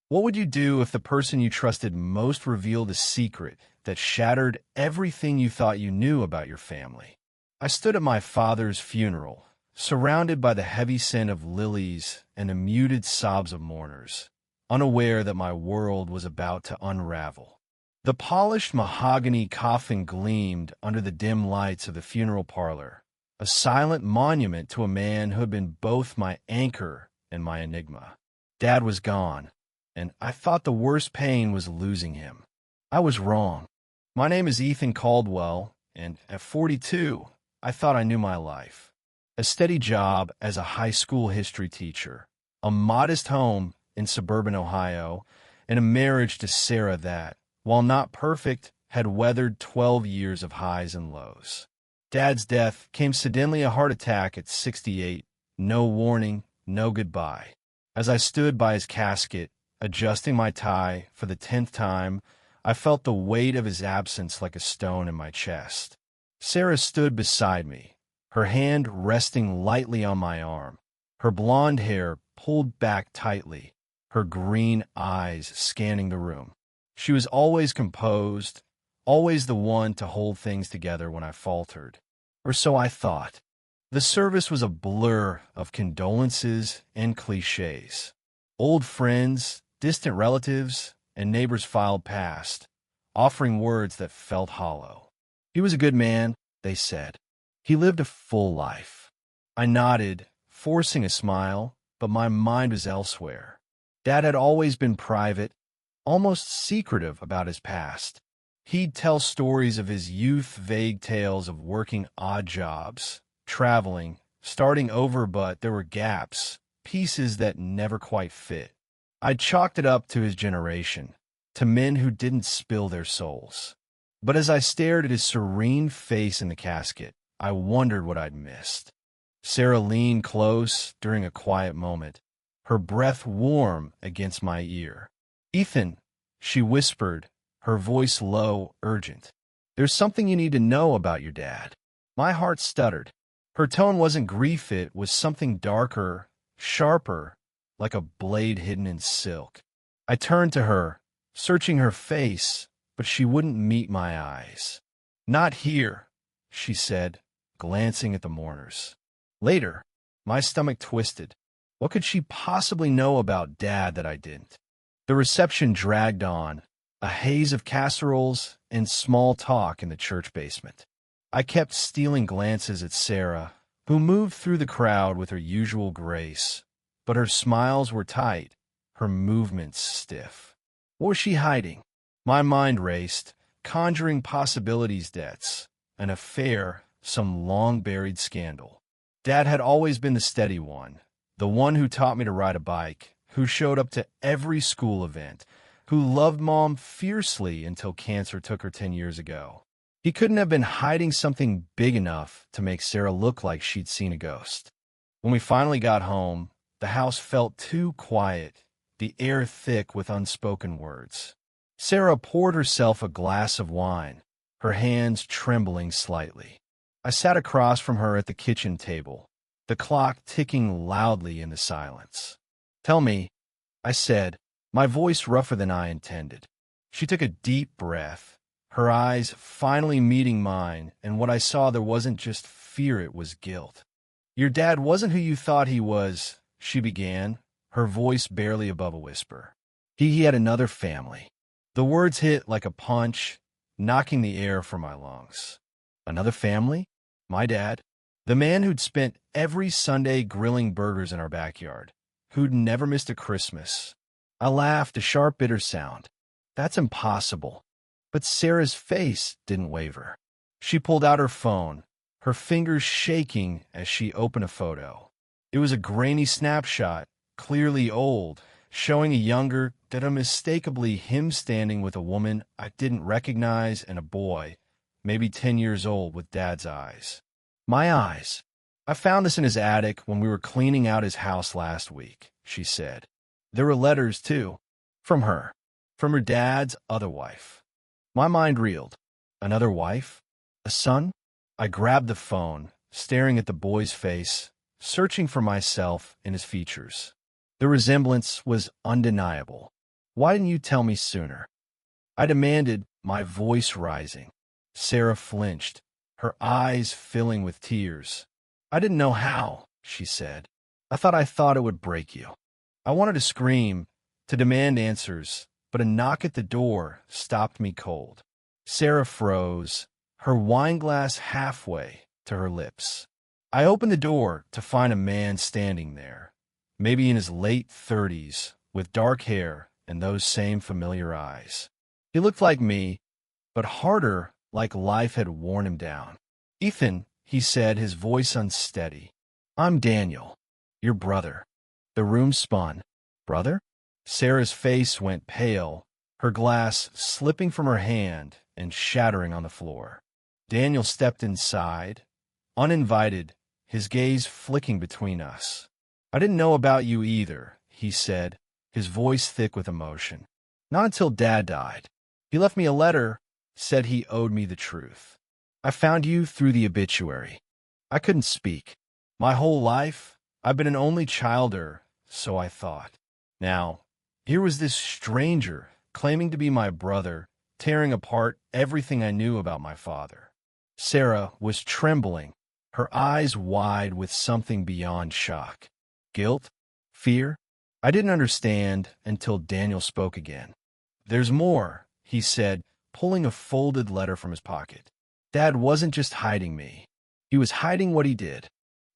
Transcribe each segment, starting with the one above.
What would you do if the person you trusted most revealed a secret that shattered everything you thought you knew about your family? I stood at my father's funeral, surrounded by the heavy scent of lilies and the muted sobs of mourners, unaware that my world was about to unravel. The polished mahogany coffin gleamed under the dim lights of the funeral parlor, a silent monument to a man who had been both my anchor and my enigma. Dad was gone, and I thought the worst pain was losing him. I was wrong. My name is Ethan Caldwell, and at 42, I thought I knew my life. A steady job as a high school history teacher, a modest home in suburban Ohio, and a marriage to Sarah that, while not perfect, had weathered 12 years of highs and lows. Dad's death came suddenly, a heart attack at 68, no warning, no goodbye. As I stood by his casket, adjusting my tie for the 10th time, I felt the weight of his absence like a stone in my chest. Sarah stood beside me, her hand resting lightly on my arm, her blonde hair pulled back tightly, her green eyes scanning the room. She was always composed, always the one to hold things together when I faltered. Or so I thought. The service was a blur of condolences and cliches. Old friends, distant relatives, and neighbors filed past, offering words that felt hollow. He was a good man, they said. He lived a full life. I nodded, forcing a smile, but my mind was elsewhere. Dad had always been private, almost secretive about his past. He'd tell stories of his youth, vague tales of working odd jobs, traveling, starting over, but there were gaps, pieces that never quite fit. I chalked it up to his generation, to men who didn't spill their souls. But as I stared at his serene face in the casket, I wondered what I'd missed. Sarah leaned close during a quiet moment, her breath warm against my ear. "Ethan," she whispered, her voice low, urgent. "There's something you need to know about your dad." My heart stuttered. Her tone wasn't grief, it was something darker, sharper, like a blade hidden in silk. I turned to her, searching her face, but she wouldn't meet my eyes. "Not here," she said, glancing at the mourners. Later, my stomach twisted. What could she possibly know about Dad that I didn't? The reception dragged on, a haze of casseroles and small talk in the church basement. I kept stealing glances at Sarah, who moved through the crowd with her usual grace, but her smiles were tight, her movements stiff. What was she hiding? My mind raced, conjuring possibilities, debts, an affair, some long-buried scandal. Dad had always been the steady one, the one who taught me to ride a bike, who showed up to every school event, who loved Mom fiercely until cancer took her 10 years ago. He couldn't have been hiding something big enough to make Sarah look like she'd seen a ghost. When we finally got home, the house felt too quiet, the air thick with unspoken words. Sarah poured herself a glass of wine, her hands trembling slightly. I sat across from her at the kitchen table, the clock ticking loudly in the silence. "Tell me," I said, my voice rougher than I intended. She took a deep breath, her eyes finally meeting mine, and what I saw there wasn't just fear, it was guilt. "Your dad wasn't who you thought he was," she began, her voice barely above a whisper. He had another family." The words hit like a punch, knocking the air from my lungs. Another family? My dad? The man who'd spent every Sunday grilling burgers in our backyard, who'd never missed a Christmas. I laughed, a sharp, bitter sound. "That's impossible." But Sarah's face didn't waver. She pulled out her phone, her fingers shaking as she opened a photo. It was a grainy snapshot, clearly old, showing a younger, that unmistakably him standing with a woman I didn't recognize and a boy, maybe 10 years old, with Dad's eyes. My eyes. "I found this in his attic when we were cleaning out his house last week," she said. There were letters, too, from her dad's other wife. My mind reeled. Another wife? A son? I grabbed the phone, staring at the boy's face, searching for myself in his features. The resemblance was undeniable. Why didn't you tell me sooner? I demanded, my voice rising. Sarah flinched, her eyes filling with tears. I didn't know how, she said. I thought it would break you. I wanted to scream, to demand answers, but a knock at the door stopped me cold. Sarah froze, her wine glass halfway to her lips. I opened the door to find a man standing there, maybe in his late 30s, with dark hair and those same familiar eyes. He looked like me, but harder, like life had worn him down. Ethan, he said, his voice unsteady. I'm Daniel, your brother. The room spun. Brother? Sarah's face went pale, her glass slipping from her hand and shattering on the floor. Daniel stepped inside, uninvited, his gaze flicking between us. I didn't know about you either, he said, his voice thick with emotion. Not until Dad died. He left me a letter, said he owed me the truth. I found you through the obituary. I couldn't speak. My whole life, I've been an only childer, so I thought. Now, here was this stranger claiming to be my brother, tearing apart everything I knew about my father. Sarah was trembling, her eyes wide with something beyond shock. Guilt? Fear? I didn't understand until Daniel spoke again. There's more, he said, pulling a folded letter from his pocket. Dad wasn't just hiding me. He was hiding what he did.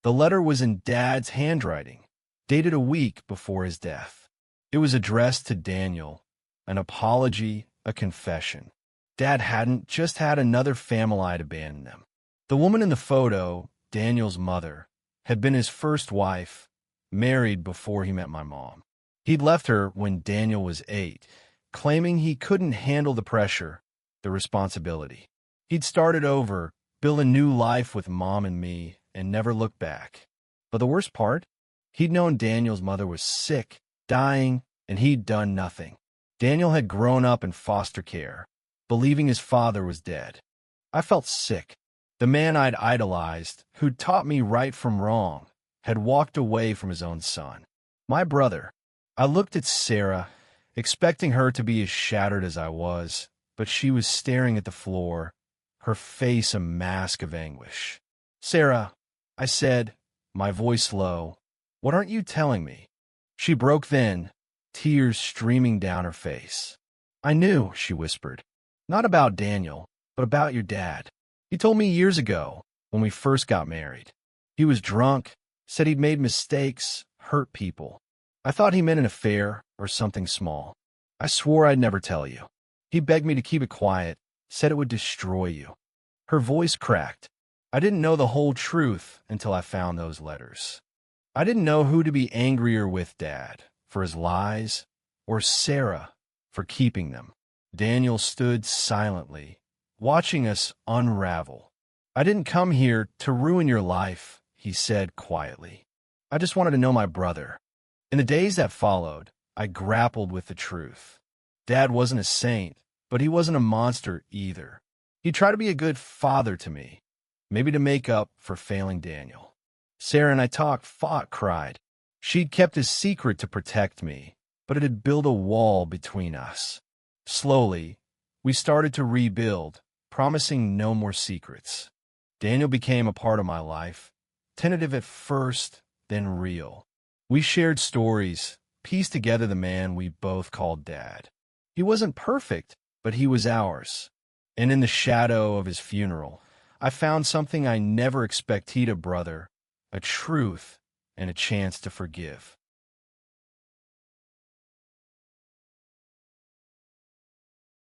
The letter was in Dad's handwriting, dated a week before his death. It was addressed to Daniel, an apology, a confession. Dad hadn't just had another Familite abandon them. The woman in the photo, Daniel's mother, had been his first wife, married before he met my mom. He'd left her when Daniel was 8, claiming he couldn't handle the pressure, the responsibility. He'd started over, built a new life with Mom and me, and never looked back. But the worst part? He'd known Daniel's mother was sick, dying, and he'd done nothing. Daniel had grown up in foster care, believing his father was dead. I felt sick. The man I'd idolized, who'd taught me right from wrong, had walked away from his own son. My brother. I looked at Sarah, expecting her to be as shattered as I was, but she was staring at the floor, her face a mask of anguish. Sarah, I said, my voice low, what aren't you telling me? She broke then, tears streaming down her face. I knew, she whispered. Not about Daniel, but about your dad. He told me years ago, when we first got married. He was drunk, said he'd made mistakes, hurt people. I thought he meant an affair or something small. I swore I'd never tell you. He begged me to keep it quiet, said it would destroy you. Her voice cracked. I didn't know the whole truth until I found those letters. I didn't know who to be angrier with Dad, for his lies, or Sarah, for keeping them. Daniel stood silently, watching us unravel. I didn't come here to ruin your life, he said quietly. I just wanted to know my brother. In the days that followed, I grappled with the truth. Dad wasn't a saint, but he wasn't a monster either. He tried to be a good father to me, maybe to make up for failing Daniel. Sarah and I talked, fought, cried. She'd kept his secret to protect me, but it had built a wall between us. Slowly, we started to rebuild, promising no more secrets. Daniel became a part of my life, tentative at first, then real. We shared stories, pieced together the man we both called Dad. He wasn't perfect, but he was ours. And in the shadow of his funeral, I found something I never expected a brother, a truth, and a chance to forgive.